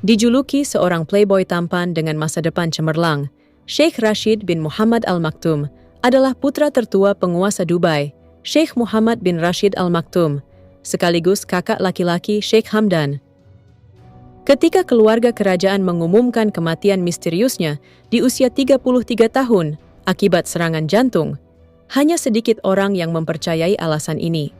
Dijuluki seorang playboy tampan dengan masa depan cemerlang, Sheikh Rashid bin Muhammad Al Maktoum adalah putra tertua penguasa Dubai, Sheikh Muhammad bin Rashid Al Maktoum, sekaligus kakak laki-laki Sheikh Hamdan. Ketika keluarga kerajaan mengumumkan kematian misteriusnya di usia 33 tahun akibat serangan jantung, hanya sedikit orang yang mempercayai alasan ini.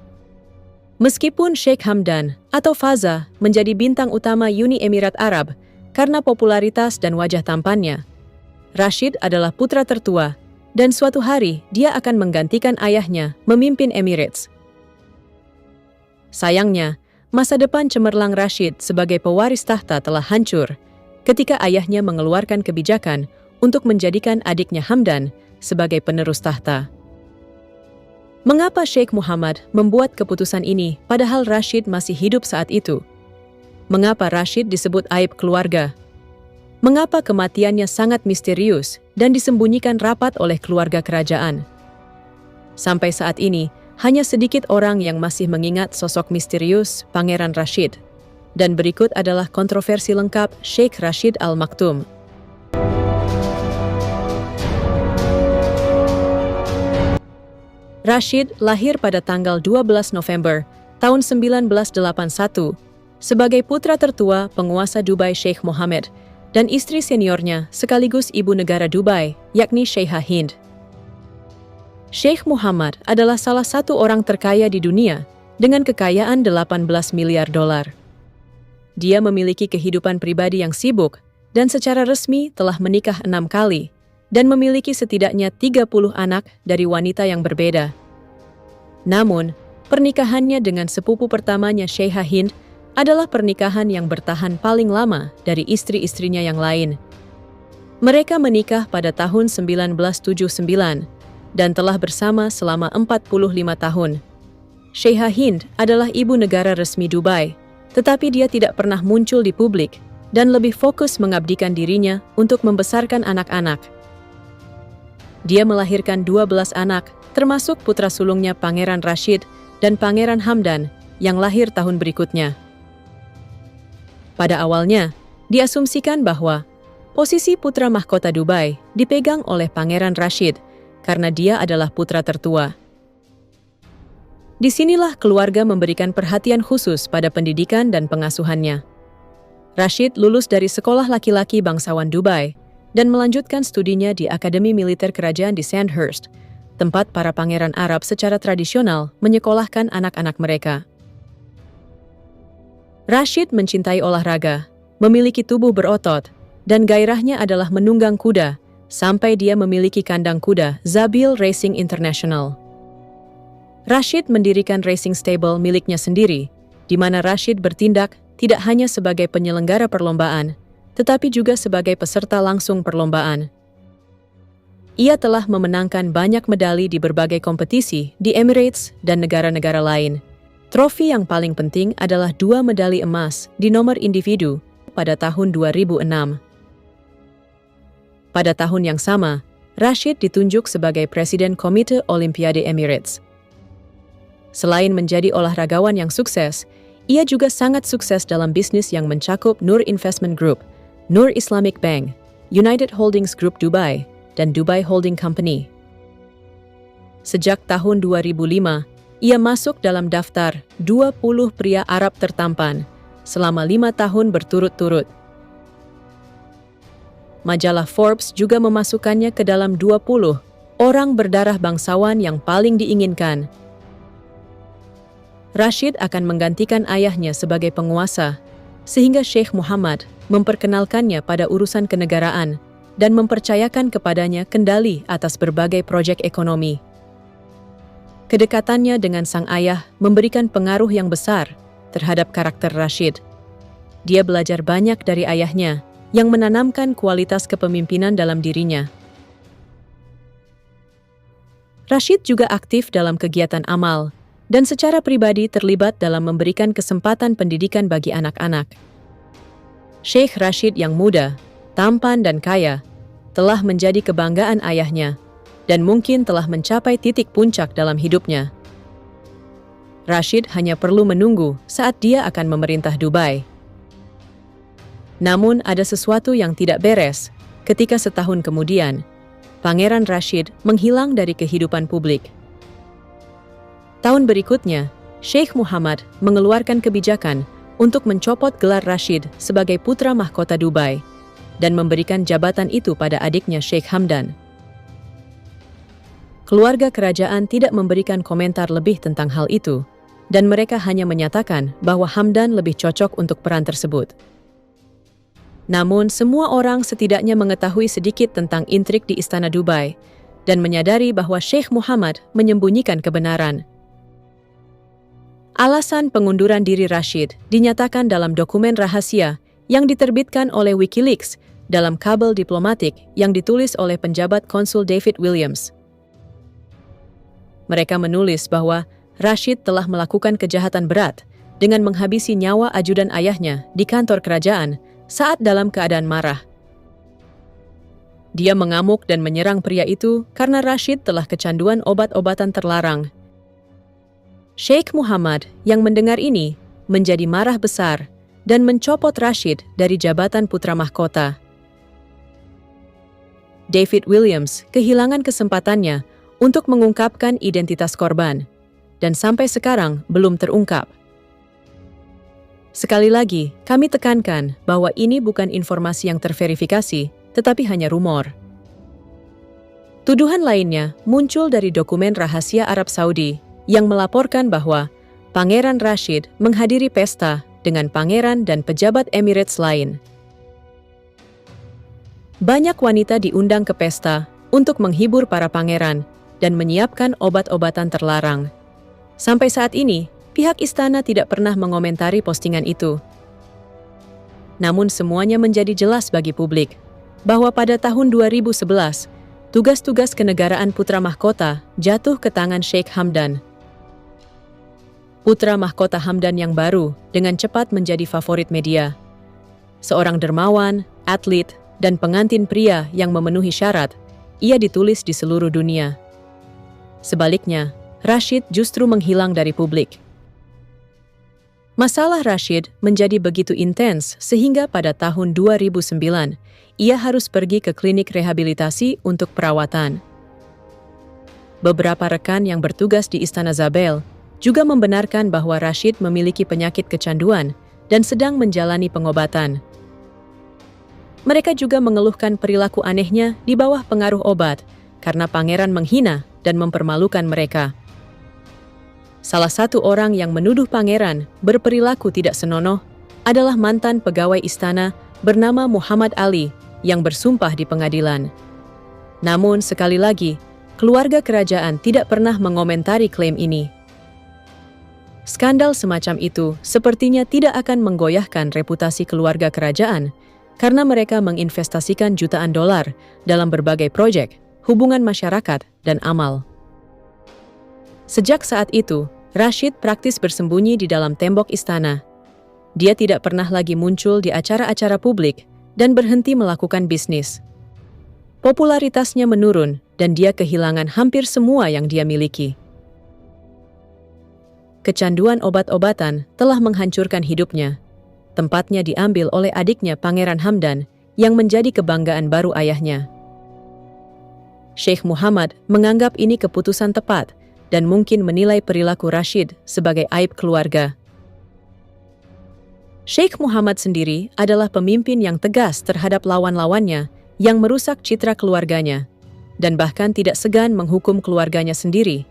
Meskipun Sheikh Hamdan atau Faza menjadi bintang utama Uni Emirat Arab karena popularitas dan wajah tampannya, Rashid adalah putra tertua dan suatu hari dia akan menggantikan ayahnya memimpin Emirates. Sayangnya, masa depan cemerlang Rashid sebagai pewaris tahta telah hancur ketika ayahnya mengeluarkan kebijakan untuk menjadikan adiknya Hamdan sebagai penerus tahta. Mengapa Sheikh Muhammad membuat keputusan ini padahal Rashid masih hidup saat itu? Mengapa Rashid disebut aib keluarga? Mengapa kematiannya sangat misterius dan disembunyikan rapat oleh keluarga kerajaan? Sampai saat ini, hanya sedikit orang yang masih mengingat sosok misterius Pangeran Rashid. Dan berikut adalah kontroversi lengkap Sheikh Rashid Al Maktoum. Rashid lahir pada tanggal 12 November tahun 1981 sebagai putra tertua penguasa Dubai Sheikh Mohammed dan istri seniornya sekaligus ibu negara Dubai, yakni Sheikha Hind. Sheikh Muhammad adalah salah satu orang terkaya di dunia dengan kekayaan 18 miliar dolar. Dia memiliki kehidupan pribadi yang sibuk dan secara resmi telah menikah 6 kali dan memiliki setidaknya 30 anak dari wanita yang berbeda. Namun, pernikahannya dengan sepupu pertamanya Sheikha Hind adalah pernikahan yang bertahan paling lama dari istri-istrinya yang lain. Mereka menikah pada tahun 1979 dan telah bersama selama 45 tahun. Sheikha Hind adalah ibu negara resmi Dubai, tetapi dia tidak pernah muncul di publik dan lebih fokus mengabdikan dirinya untuk membesarkan anak-anak. Dia melahirkan 12 anak, termasuk putra sulungnya Pangeran Rashid dan Pangeran Hamdan yang lahir tahun berikutnya. Pada awalnya, diasumsikan bahwa posisi putra mahkota Dubai dipegang oleh Pangeran Rashid karena dia adalah putra tertua. Disinilah keluarga memberikan perhatian khusus pada pendidikan dan pengasuhannya. Rashid lulus dari sekolah laki-laki bangsawan Dubai dan melanjutkan studinya di Akademi Militer Kerajaan di Sandhurst, tempat para pangeran Arab secara tradisional menyekolahkan anak-anak mereka. Rashid mencintai olahraga, memiliki tubuh berotot, dan gairahnya adalah menunggang kuda, sampai dia memiliki kandang kuda Zabil Racing International. Rashid mendirikan racing stable miliknya sendiri, di mana Rashid bertindak tidak hanya sebagai penyelenggara perlombaan, tetapi juga sebagai peserta langsung perlombaan. Ia telah memenangkan banyak medali di berbagai kompetisi di Emirates dan negara-negara lain. Trofi yang paling penting adalah 2 medali emas di nomor individu pada tahun 2006. Pada tahun yang sama, Rashid ditunjuk sebagai Presiden Komite Olimpiade Emirates. Selain menjadi olahragawan yang sukses, ia juga sangat sukses dalam bisnis yang mencakup Nur Investment Group, Nur Islamic Bank, United Holdings Group Dubai, dan Dubai Holding Company. Sejak tahun 2005, ia masuk dalam daftar 20 pria Arab tertampan selama 5 tahun berturut-turut. Majalah Forbes juga memasukkannya ke dalam 20 orang berdarah bangsawan yang paling diinginkan. Rashid akan menggantikan ayahnya sebagai penguasa, sehingga Sheikh Muhammad memperkenalkannya pada urusan kenegaraan dan mempercayakan kepadanya kendali atas berbagai proyek ekonomi. Kedekatannya dengan sang ayah memberikan pengaruh yang besar terhadap karakter Rashid. Dia belajar banyak dari ayahnya yang menanamkan kualitas kepemimpinan dalam dirinya. Rashid juga aktif dalam kegiatan amal dan secara pribadi terlibat dalam memberikan kesempatan pendidikan bagi anak-anak. Sheikh Rashid yang muda, tampan dan kaya, telah menjadi kebanggaan ayahnya dan mungkin telah mencapai titik puncak dalam hidupnya. Rashid hanya perlu menunggu saat dia akan memerintah Dubai. Namun ada sesuatu yang tidak beres ketika setahun kemudian, Pangeran Rashid menghilang dari kehidupan publik. Tahun berikutnya, Sheikh Muhammad mengeluarkan kebijakan untuk mencopot gelar Rashid sebagai putra mahkota Dubai dan memberikan jabatan itu pada adiknya Sheikh Hamdan. Keluarga kerajaan tidak memberikan komentar lebih tentang hal itu, dan mereka hanya menyatakan bahwa Hamdan lebih cocok untuk peran tersebut. Namun, semua orang setidaknya mengetahui sedikit tentang intrik di Istana Dubai dan menyadari bahwa Sheikh Muhammad menyembunyikan kebenaran. Alasan pengunduran diri Rashid dinyatakan dalam dokumen rahasia yang diterbitkan oleh WikiLeaks dalam kabel diplomatik yang ditulis oleh penjabat konsul David Williams. Mereka menulis bahwa Rashid telah melakukan kejahatan berat dengan menghabisi nyawa ajudan ayahnya di kantor kerajaan saat dalam keadaan marah. Dia mengamuk dan menyerang pria itu karena Rashid telah kecanduan obat-obatan terlarang. Sheikh Muhammad yang mendengar ini menjadi marah besar dan mencopot Rashid dari jabatan putra mahkota. David Williams kehilangan kesempatannya untuk mengungkapkan identitas korban, dan sampai sekarang belum terungkap. Sekali lagi, kami tekankan bahwa ini bukan informasi yang terverifikasi, tetapi hanya rumor. Tuduhan lainnya muncul dari dokumen rahasia Arab Saudi yang melaporkan bahwa Pangeran Rashid menghadiri pesta dengan pangeran dan pejabat Emirates lain. Banyak wanita diundang ke pesta untuk menghibur para pangeran dan menyiapkan obat-obatan terlarang. Sampai saat ini, pihak istana tidak pernah mengomentari postingan itu. Namun semuanya menjadi jelas bagi publik bahwa pada tahun 2011, tugas-tugas kenegaraan putra mahkota jatuh ke tangan Sheikh Hamdan. Putra mahkota Hamdan yang baru dengan cepat menjadi favorit media. Seorang dermawan, atlet, dan pengantin pria yang memenuhi syarat, ia ditulis di seluruh dunia. Sebaliknya, Rashid justru menghilang dari publik. Masalah Rashid menjadi begitu intens sehingga pada tahun 2009, ia harus pergi ke klinik rehabilitasi untuk perawatan. Beberapa rekan yang bertugas di Istana Zabel juga membenarkan bahwa Rashid memiliki penyakit kecanduan dan sedang menjalani pengobatan. Mereka juga mengeluhkan perilaku anehnya di bawah pengaruh obat karena pangeran menghina dan mempermalukan mereka. Salah satu orang yang menuduh pangeran berperilaku tidak senonoh adalah mantan pegawai istana bernama Muhammad Ali yang bersumpah di pengadilan. Namun sekali lagi, keluarga kerajaan tidak pernah mengomentari klaim ini. Skandal semacam itu sepertinya tidak akan menggoyahkan reputasi keluarga kerajaan karena mereka menginvestasikan jutaan dolar dalam berbagai proyek, hubungan masyarakat, dan amal. Sejak saat itu, Rashid praktis bersembunyi di dalam tembok istana. Dia tidak pernah lagi muncul di acara-acara publik dan berhenti melakukan bisnis. Popularitasnya menurun dan dia kehilangan hampir semua yang dia miliki. Kecanduan obat-obatan telah menghancurkan hidupnya. Tempatnya diambil oleh adiknya Pangeran Hamdan yang menjadi kebanggaan baru ayahnya. Sheikh Muhammad menganggap ini keputusan tepat dan mungkin menilai perilaku Rashid sebagai aib keluarga. Sheikh Muhammad sendiri adalah pemimpin yang tegas terhadap lawan-lawannya yang merusak citra keluarganya, dan bahkan tidak segan menghukum keluarganya sendiri.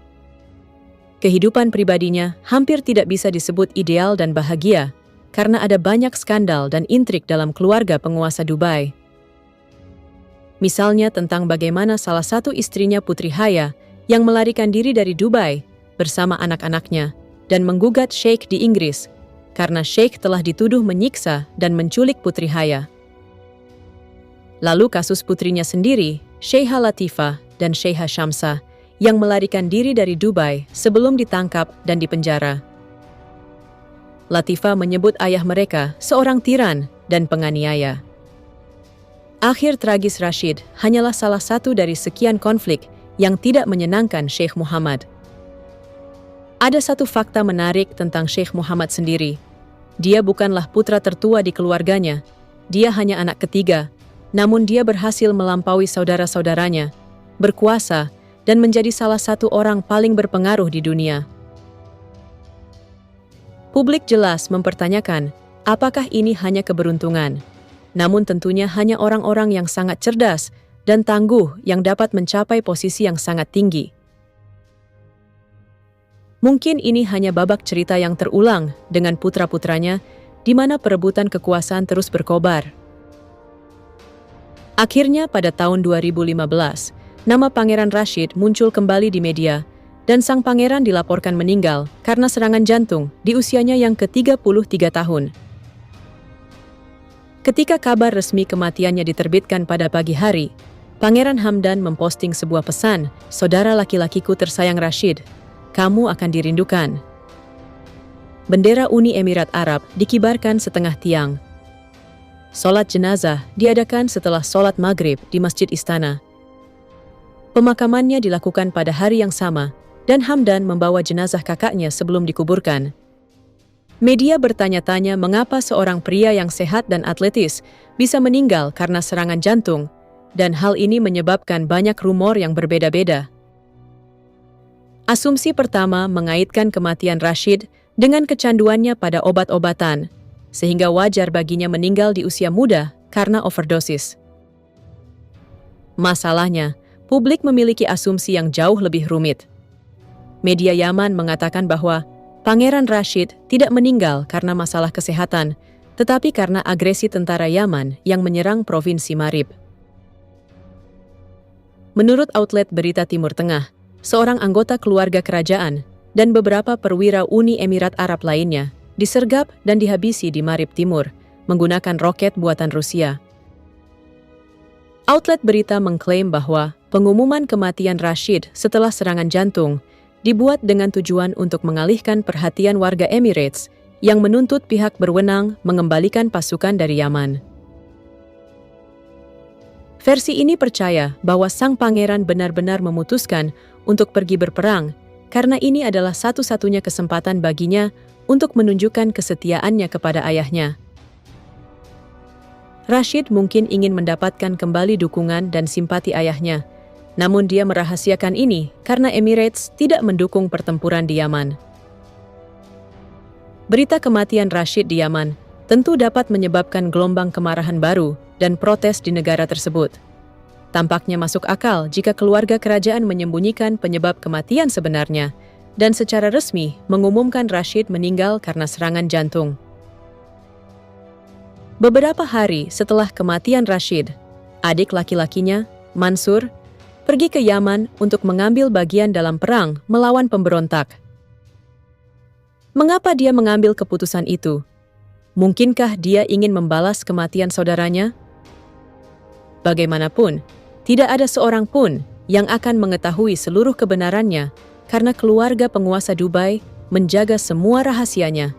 Kehidupan pribadinya hampir tidak bisa disebut ideal dan bahagia karena ada banyak skandal dan intrik dalam keluarga penguasa Dubai. Misalnya tentang bagaimana salah satu istrinya Putri Haya yang melarikan diri dari Dubai bersama anak-anaknya dan menggugat Sheikh di Inggris karena Sheikh telah dituduh menyiksa dan menculik Putri Haya. Lalu kasus putrinya sendiri, Syekha Latifah dan Syekha Syamsah, yang melarikan diri dari Dubai sebelum ditangkap dan dipenjara. Latifah menyebut ayah mereka seorang tiran dan penganiaya. Akhir tragis Rashid hanyalah salah satu dari sekian konflik yang tidak menyenangkan Sheikh Muhammad. Ada satu fakta menarik tentang Sheikh Muhammad sendiri. Dia bukanlah putra tertua di keluarganya, Dia hanya anak ketiga, namun dia berhasil melampaui saudara-saudaranya, berkuasa, dan menjadi salah satu orang paling berpengaruh di dunia. Publik jelas mempertanyakan, apakah ini hanya keberuntungan? Namun tentunya hanya orang-orang yang sangat cerdas dan tangguh yang dapat mencapai posisi yang sangat tinggi. Mungkin ini hanya babak cerita yang terulang dengan putra-putranya, di mana perebutan kekuasaan terus berkobar. Akhirnya pada tahun 2015, nama Pangeran Rashid muncul kembali di media, dan sang pangeran dilaporkan meninggal karena serangan jantung di usianya yang ke-33 tahun. Ketika kabar resmi kematiannya diterbitkan pada pagi hari, Pangeran Hamdan memposting sebuah pesan, "Saudara laki-lakiku tersayang Rashid, kamu akan dirindukan." Bendera Uni Emirat Arab dikibarkan setengah tiang. Sholat jenazah diadakan setelah sholat maghrib di Masjid Istana. Pemakamannya dilakukan pada hari yang sama, dan Hamdan membawa jenazah kakaknya sebelum dikuburkan. Media bertanya-tanya mengapa seorang pria yang sehat dan atletis bisa meninggal karena serangan jantung, dan hal ini menyebabkan banyak rumor yang berbeda-beda. Asumsi pertama mengaitkan kematian Rashid dengan kecanduannya pada obat-obatan, sehingga wajar baginya meninggal di usia muda karena overdosis. Masalahnya, publik memiliki asumsi yang jauh lebih rumit. Media Yaman mengatakan bahwa Pangeran Rashid tidak meninggal karena masalah kesehatan, tetapi karena agresi tentara Yaman yang menyerang provinsi Marib. Menurut outlet berita Timur Tengah, seorang anggota keluarga kerajaan dan beberapa perwira Uni Emirat Arab lainnya disergap dan dihabisi di Marib Timur menggunakan roket buatan Rusia. Outlet berita mengklaim bahwa pengumuman kematian Rashid setelah serangan jantung dibuat dengan tujuan untuk mengalihkan perhatian warga Emirates yang menuntut pihak berwenang mengembalikan pasukan dari Yaman. Versi ini percaya bahwa sang pangeran benar-benar memutuskan untuk pergi berperang karena ini adalah satu-satunya kesempatan baginya untuk menunjukkan kesetiaannya kepada ayahnya. Rashid mungkin ingin mendapatkan kembali dukungan dan simpati ayahnya, namun dia merahasiakan ini karena Emirates tidak mendukung pertempuran di Yaman. Berita kematian Rashid di Yaman tentu dapat menyebabkan gelombang kemarahan baru dan protes di negara tersebut. Tampaknya masuk akal jika keluarga kerajaan menyembunyikan penyebab kematian sebenarnya dan secara resmi mengumumkan Rashid meninggal karena serangan jantung. Beberapa hari setelah kematian Rashid, adik laki-lakinya, Mansur, pergi ke Yaman untuk mengambil bagian dalam perang melawan pemberontak. Mengapa dia mengambil keputusan itu? Mungkinkah dia ingin membalas kematian saudaranya? Bagaimanapun, tidak ada seorang pun yang akan mengetahui seluruh kebenarannya karena keluarga penguasa Dubai menjaga semua rahasianya.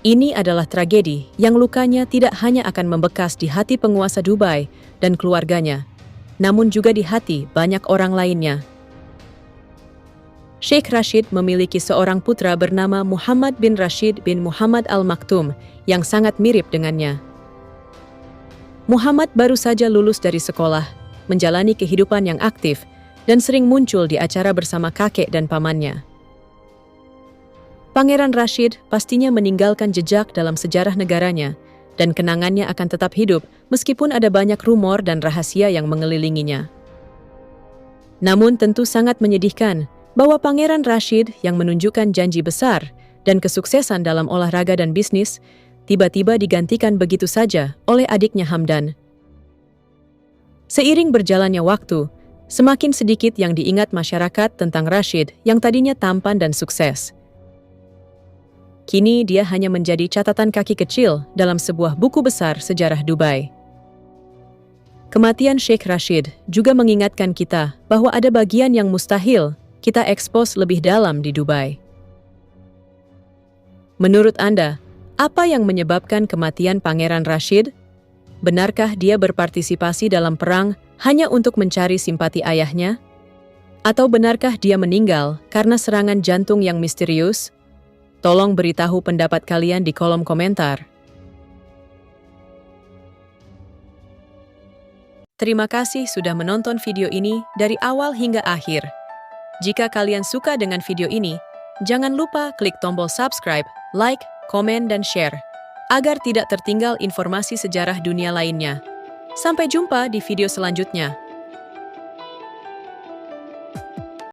Ini adalah tragedi yang lukanya tidak hanya akan membekas di hati penguasa Dubai dan keluarganya, namun juga di hati banyak orang lainnya. Sheikh Rashid memiliki seorang putra bernama Muhammad bin Rashid bin Muhammad Al Maktoum yang sangat mirip dengannya. Muhammad baru saja lulus dari sekolah, menjalani kehidupan yang aktif, dan sering muncul di acara bersama kakek dan pamannya. Pangeran Rashid pastinya meninggalkan jejak dalam sejarah negaranya, dan kenangannya akan tetap hidup meskipun ada banyak rumor dan rahasia yang mengelilinginya. Namun tentu sangat menyedihkan bahwa Pangeran Rashid yang menunjukkan janji besar dan kesuksesan dalam olahraga dan bisnis tiba-tiba digantikan begitu saja oleh adiknya Hamdan. Seiring berjalannya waktu, semakin sedikit yang diingat masyarakat tentang Rashid yang tadinya tampan dan sukses. Kini dia hanya menjadi catatan kaki kecil dalam sebuah buku besar sejarah Dubai. Kematian Sheikh Rashid juga mengingatkan kita bahwa ada bagian yang mustahil kita ekspos lebih dalam di Dubai. Menurut Anda, apa yang menyebabkan kematian Pangeran Rashid? Benarkah dia berpartisipasi dalam perang hanya untuk mencari simpati ayahnya? Atau benarkah dia meninggal karena serangan jantung yang misterius? Tolong beritahu pendapat kalian di kolom komentar. Terima kasih sudah menonton video ini dari awal hingga akhir. Jika kalian suka dengan video ini, jangan lupa klik tombol subscribe, like, komen, dan share, agar tidak tertinggal informasi sejarah dunia lainnya. Sampai jumpa di video selanjutnya.